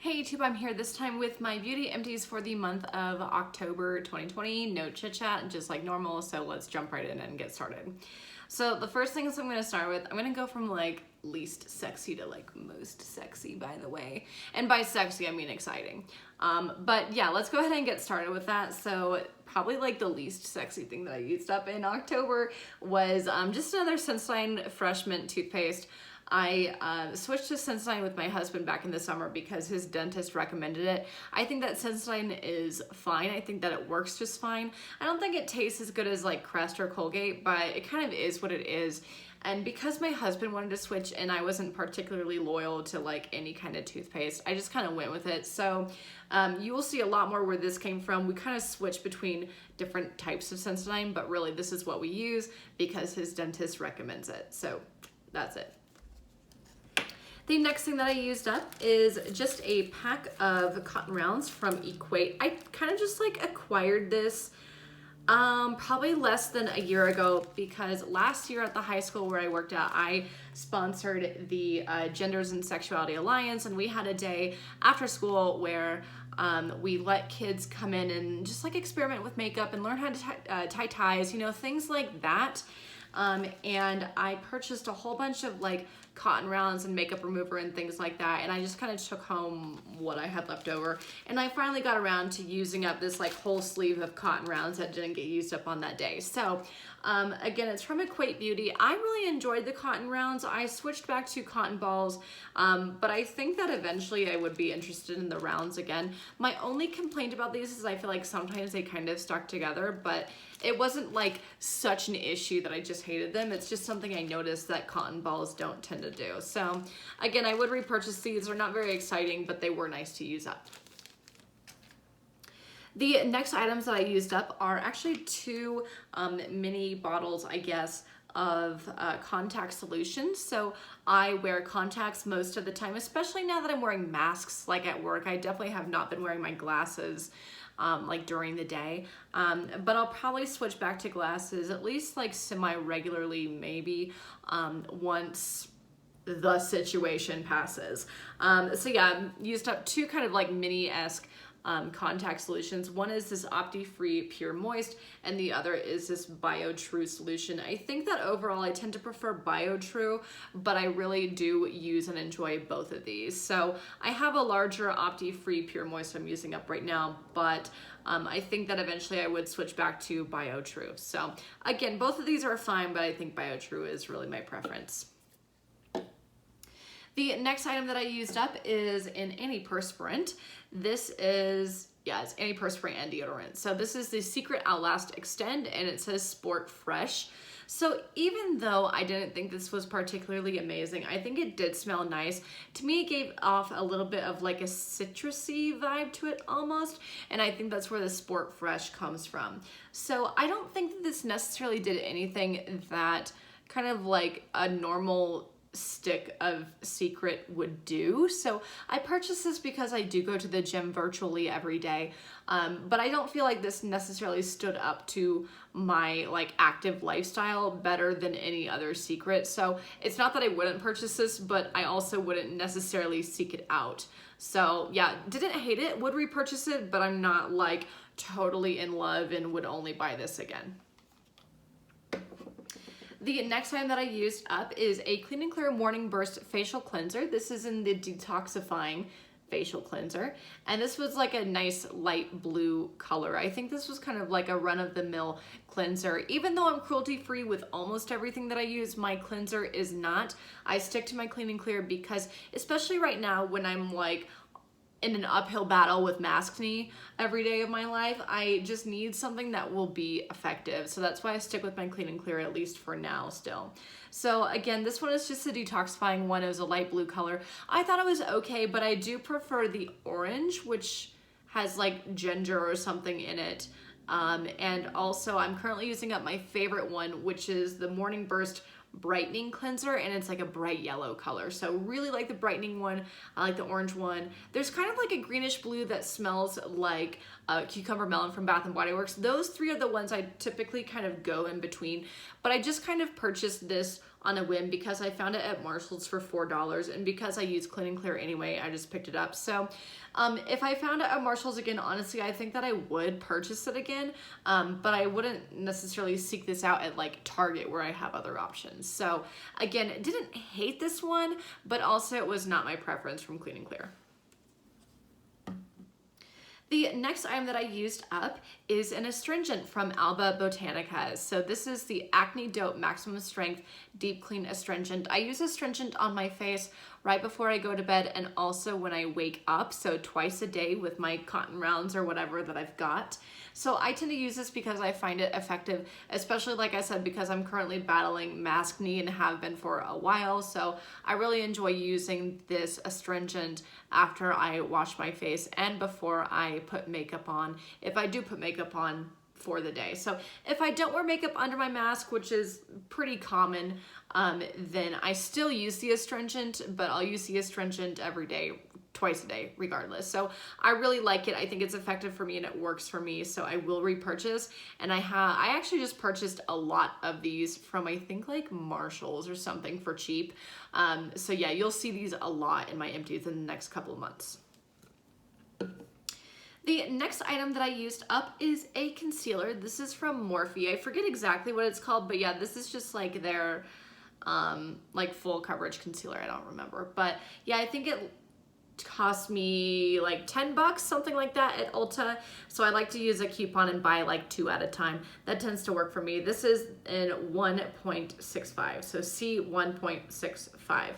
Hey YouTube, I'm here this time with my beauty empties for the month of October 2020. No chit chat, just like normal, so let's jump right in and get started. So the first things I'm gonna start with, I'm gonna go from like least sexy to like most sexy, by the way. And by sexy, I mean exciting. But yeah, let's go ahead and get started with that. So probably like the least sexy thing that I used up in October was just another Sensodyne Fresh Mint toothpaste. I switched to Sensodyne with my husband back in the summer because his dentist recommended it. I think that Sensodyne is fine. I think that it works just fine. I don't think it tastes as good as like Crest or Colgate, but it kind of is what it is. And because my husband wanted to switch and I wasn't particularly loyal to like any kind of toothpaste, I just kind of went with it. So you will see a lot more where this came from. We kind of switched between different types of Sensodyne, but really this is what we use because his dentist recommends it. So that's it. The next thing that I used up is just a pack of cotton rounds from Equate. I kind of just like acquired this probably less than a year ago because last year at the high school where I worked at, I sponsored the Genders and Sexuality Alliance, and we had a day after school where we let kids come in and just like experiment with makeup and learn how to tie ties, you know, things like that. And I purchased a whole bunch of like cotton rounds and makeup remover and things like that, and I just kind of took home what I had left over, and I finally got around to using up this like whole sleeve of cotton rounds that didn't get used up on that day. So again, it's from Equate Beauty. I really enjoyed the cotton rounds. I switched back to cotton balls, but I think that eventually I would be interested in the rounds again. My only complaint about these is I feel like sometimes they kind of stuck together, but it wasn't like such an issue that I just hated them. It's just something I noticed that cotton balls don't tend to do. So again, I would repurchase these. They're not very exciting, but they were nice to use up. The next items that I used up are actually two mini bottles, I guess, of contact solutions. So I wear contacts most of the time, especially now that I'm wearing masks like at work. I definitely have not been wearing my glasses like during the day, but I'll probably switch back to glasses at least like semi-regularly, maybe once the situation passes. So yeah, I used up two kind of like mini-esque contact solutions. One is this Opti-Free Pure Moist, and the other is this BioTrue solution. I think that overall I tend to prefer BioTrue, but I really do use and enjoy both of these. So I have a larger Opti-Free Pure Moist I'm using up right now, but I think that eventually I would switch back to BioTrue. So again, both of these are fine, but I think BioTrue is really my preference. The next item that I used up is an antiperspirant. This is, yeah, it's antiperspirant and deodorant. So this is the Secret Outlast Extend, and it says Sport Fresh. So even though I didn't think this was particularly amazing, I think it did smell nice. To me, it gave off a little bit of like a citrusy vibe to it almost, and I think that's where the Sport Fresh comes from. So I don't think that this necessarily did anything that kind of like a normal stick of Secret would do. So I purchased this because I do go to the gym virtually every day, but I don't feel like this necessarily stood up to my like active lifestyle better than any other Secret. So it's not that I wouldn't purchase this, but I also wouldn't necessarily seek it out. So yeah, didn't hate it, would repurchase it, but I'm not like totally in love and would only buy this again. The next item that I used up is a Clean and Clear Morning Burst Facial Cleanser. This is in the Detoxifying Facial Cleanser, and this was like a nice light blue color. I think this was kind of like a run-of-the-mill cleanser. Even though I'm cruelty-free with almost everything that I use, my cleanser is not. I stick to my Clean and Clear because, especially right now when I'm like in an uphill battle with maskne every day of my life, I just need something that will be effective. So that's why I stick with my Clean and Clear, at least for now still. So again, this one is just a detoxifying one. It was a light blue color. I thought it was okay, but I do prefer the orange, which has like ginger or something in it. And also I'm currently using up my favorite one, which is the Morning Burst Brightening Cleanser, and it's like a bright yellow color. So really like the brightening one. I like the orange one. There's kind of like a greenish blue that smells like cucumber melon from Bath & Body Works. Those three are the ones I typically kind of go in between, but I just kind of purchased this on a whim because I found it at Marshall's for $4, and because I use Clean and Clear anyway, I just picked it up. So if I found it at Marshall's again, honestly, I think that I would purchase it again, but I wouldn't necessarily seek this out at like Target where I have other options. So again, didn't hate this one, but also it was not my preference from Clean and Clear. The next item that I used up is an astringent from Alba Botanica. So this is the Acne Dope Maximum Strength Deep Clean Astringent. I use astringent on my face right before I go to bed and also when I wake up, so twice a day with my cotton rounds or whatever that I've got. So I tend to use this because I find it effective, especially like I said, because I'm currently battling masked knee and have been for a while. So I really enjoy using this astringent after I wash my face and before I put makeup on, if I do put makeup on for the day. So if I don't wear makeup under my mask, which is pretty common, then I still use the astringent, but I'll use the astringent every day, twice a day regardless. So I really like it. I think it's effective for me and it works for me, so I will repurchase. And I actually just purchased a lot of these from, I think, like Marshall's or something for cheap. So yeah, you'll see these a lot in my empties in the next couple of months. The next item that I used up is a concealer. This is from Morphe. I forget exactly what it's called, but yeah, this is just like their like full coverage concealer. I don't remember, but yeah, I think it cost me like 10 bucks, something like that at Ulta. So I like to use a coupon and buy like 2 at a time. That tends to work for me. This is in 1.65, so C1.65.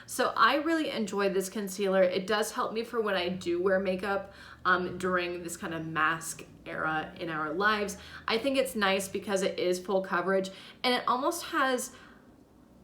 So I really enjoy this concealer. It does help me for when I do wear makeup during this kind of mask era in our lives. I think it's nice because it is full coverage and it almost has,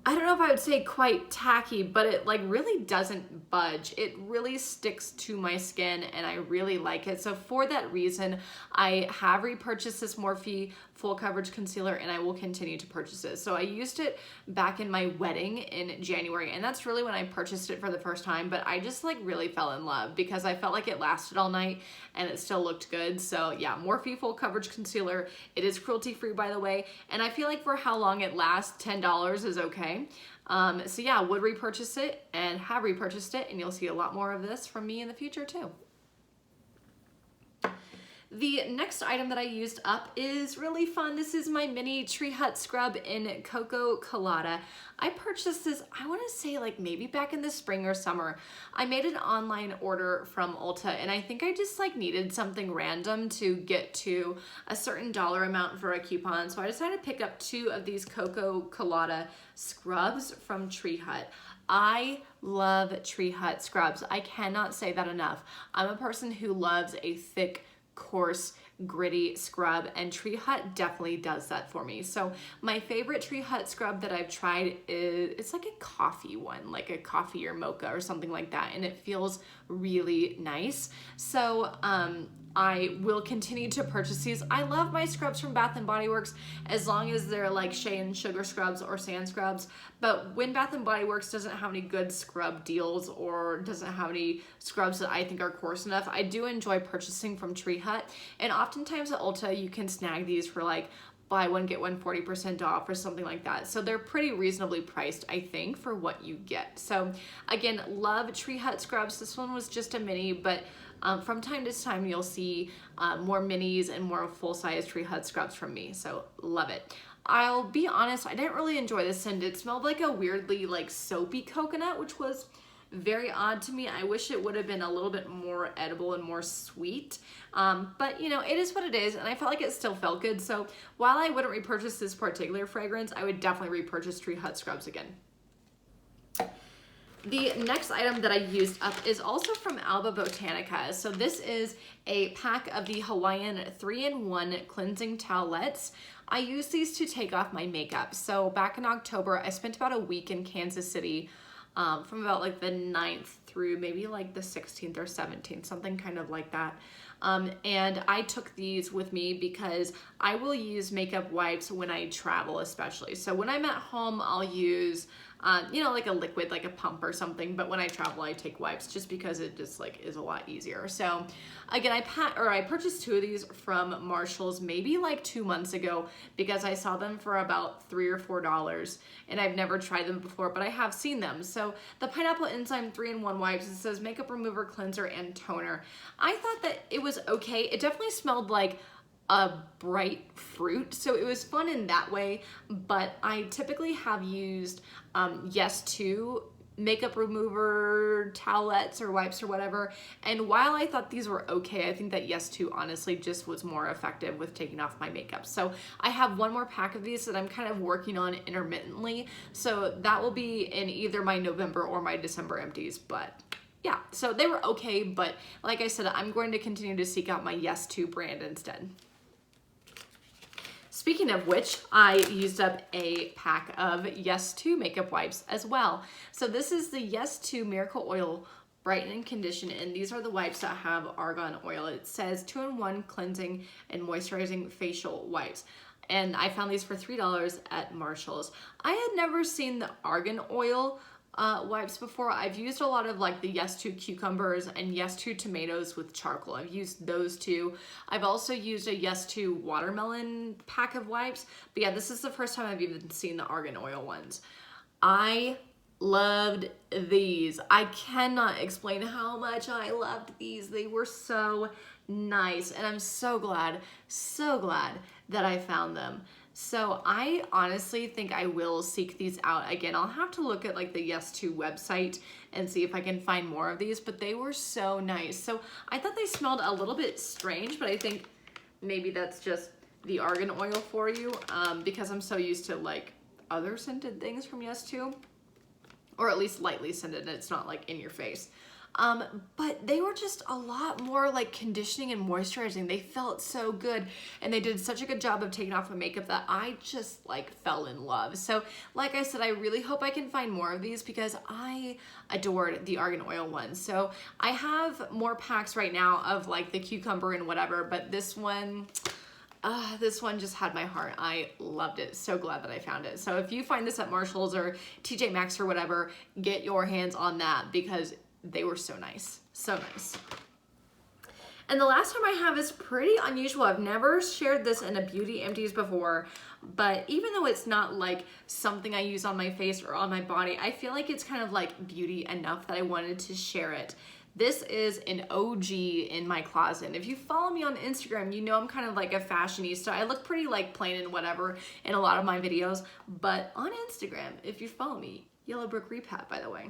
I don't know if I would say quite tacky, but it like really doesn't budge. It really sticks to my skin and I really like it. So for that reason, I have repurchased this Morphe full coverage concealer and I will continue to purchase it. So I used it back in my wedding in January and that's really when I purchased it for the first time, but I just like really fell in love because I felt like it lasted all night and it still looked good. So yeah, Morphe full coverage concealer. It is cruelty free, by the way, and I feel like for how long it lasts, $10 is okay. So yeah, would repurchase it and have repurchased it, and you'll see a lot more of this from me in the future too. The next item that I used up is really fun. This is my mini Tree Hut scrub in Cocoa Colada. I purchased this, I want to say like maybe back in the spring or summer. I made an online order from Ulta and I think I just like needed something random to get to a certain dollar amount for a coupon. So I decided to pick up 2 of these Cocoa Colada scrubs from Tree Hut. I love Tree Hut scrubs. I cannot say that enough. I'm a person who loves a thick, coarse, gritty scrub, and Tree Hut definitely does that for me. So my favorite Tree Hut scrub that I've tried is, it's like a coffee one, like a coffee or mocha or something like that, and it feels really nice. So I will continue to purchase these. I love my scrubs from Bath & Body Works as long as they're like shea and sugar scrubs or sand scrubs. But when Bath & Body Works doesn't have any good scrub deals or doesn't have any scrubs that I think are coarse enough, I do enjoy purchasing from Tree Hut. And oftentimes at Ulta, you can snag these for like buy one, get one 40% off or something like that. So they're pretty reasonably priced, I think, for what you get. So again, love Tree Hut scrubs. This one was just a mini, but from time to time, you'll see more minis and more full-size Tree Hut scrubs from me, so love it. I'll be honest, I didn't really enjoy this scent. It smelled like a weirdly like soapy coconut, which was very odd to me. I wish it would have been a little bit more edible and more sweet, but you know, it is what it is, and I felt like it still felt good. So while I wouldn't repurchase this particular fragrance, I would definitely repurchase Tree Hut scrubs again. The next item that I used up is also from Alba Botanica. So this is a pack of the Hawaiian 3-in-1 cleansing towelettes. I use these to take off my makeup. So back in October, I spent about a week in Kansas City from about like the 9th through maybe like the 16th or 17th, something kind of like that. And I took these with me because I will use makeup wipes when I travel especially. So when I'm at home, I'll use you know, like a liquid, like a pump or something. But when I travel, I take wipes just because it just like is a lot easier. So again, I purchased 2 of these from Marshall's maybe like 2 months ago because I saw them for about $3 or $4 and I've never tried them before, but I have seen them. So the Pineapple Enzyme 3-in-1 wipes, it says makeup remover, cleanser, and toner. I thought that it was okay. It definitely smelled like a bright fruit, so it was fun in that way, but I typically have used Yes 2 makeup remover towelettes or wipes or whatever, and while I thought these were okay, I think that Yes 2 honestly just was more effective with taking off my makeup. So I have 1 more pack of these that I'm kind of working on intermittently, so that will be in either my November or my December empties. But yeah, so they were okay, but like I said, I'm going to continue to seek out my Yes 2 brand instead. Speaking of which, I used up a pack of Yes 2 makeup wipes as well. So this is the Yes 2 Miracle Oil Brighten and Condition, and these are the wipes that have argan oil. It says 2-in-1 cleansing and moisturizing facial wipes. And I found these for $3 at Marshall's. I had never seen the argan oil wipes before. I've used a lot of like the Yes 2 cucumbers and Yes 2 tomatoes with charcoal. I've used those 2. I've also used a Yes 2 watermelon pack of wipes. But yeah, this is the first time I've even seen the argan oil ones. I loved these. I cannot explain how much I loved these. They were so nice, and I'm so glad that I found them. So I honestly think I will seek these out again. I'll have to look at like the Yes 2 website and see if I can find more of these, but they were so nice. So I thought they smelled a little bit strange, but I think maybe that's just the argan oil for you, because I'm so used to like other scented things from Yes 2, or at least lightly scented, and it's not like in your face. But they were just a lot more like conditioning and moisturizing. They felt so good, and they did such a good job of taking off my makeup that I just like fell in love. So like I said, I really hope I can find more of these because I adored the argan oil ones. So I have more packs right now of like the cucumber and whatever, but this one just had my heart. I loved it. So glad that I found it. So if you find this at Marshall's or TJ Maxx or whatever, get your hands on that because they were so nice. So nice. And the last time I have is pretty unusual. I've never shared this in a beauty empties before, but even though it's not like something I use on my face or on my body, I feel like it's kind of like beauty enough that I wanted to share it. This is an OG in my closet. And if you follow me on Instagram, you know I'm kind of like a fashionista. I look pretty like plain and whatever in a lot of my videos, but on Instagram, if you follow me, Yellow Brick Repat, by the way,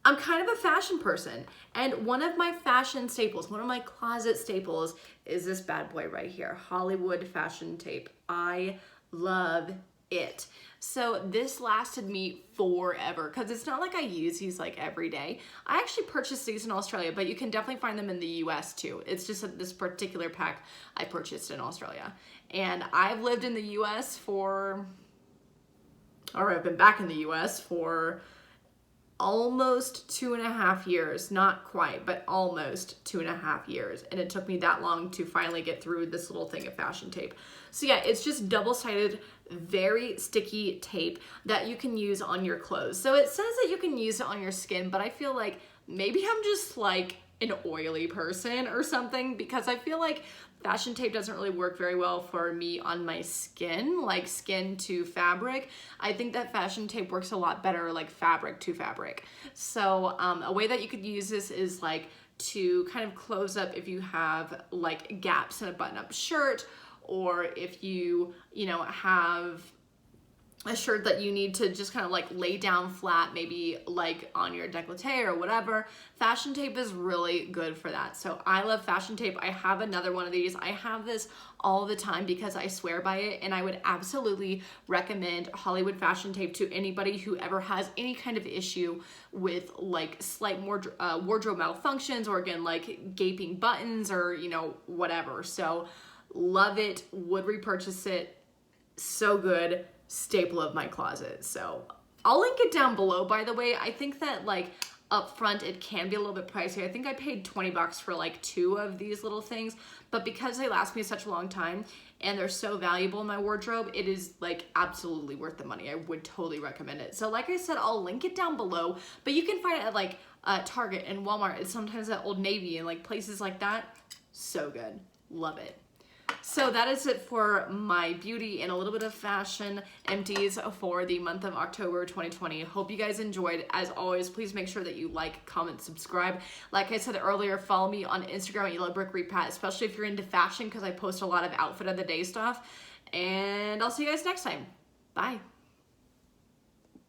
I'm kind of a fashion person, and one of my fashion staples, one of my closet staples is this bad boy right here, Hollywood fashion tape. I love it. So this lasted me forever because it's not like I use these like every day. I actually purchased these in Australia, but you can definitely find them in the US too. It's just that this particular pack I purchased in Australia. And I've lived in the US I've been back in the US for almost 2.5 years, not quite, but almost 2.5 years. And it took me that long to finally get through this little thing of fashion tape. So yeah, it's just double-sided, very sticky tape that you can use on your clothes. So it says that you can use it on your skin, but I feel like maybe I'm just like an oily person or something, because I feel like fashion tape doesn't really work very well for me on my skin, like skin to fabric. I think that fashion tape works a lot better like fabric to fabric. So a way that you could use this is like to kind of close up if you have like gaps in a button-up shirt, or if you have a shirt that you need to just kind of like lay down flat, maybe like on your décolleté or whatever. Fashion tape is really good for that. So I love fashion tape. I have another one of these. I have this all the time because I swear by it, and I would absolutely recommend Hollywood fashion tape to anybody who ever has any kind of issue with like slight wardrobe malfunctions, or again like gaping buttons, or whatever. So love it, would repurchase it, so good, staple of my closet. So I'll link it down below, by the way. I think that like up front, it can be a little bit pricey. I think I paid 20 bucks for like 2 of these little things, but because they last me such a long time and they're so valuable in my wardrobe, it is like absolutely worth the money. I would totally recommend it. So like I said, I'll link it down below, but you can find it at like Target and Walmart, and sometimes at Old Navy and like places like that. So good. Love it. So that is it for my beauty and a little bit of fashion empties for the month of October 2020. Hope you guys enjoyed. As always, please make sure that you like, comment, subscribe. Like I said earlier, follow me on Instagram at Yellow Brick Repat, especially if you're into fashion, because I post a lot of outfit of the day stuff. And I'll see you guys next time. Bye.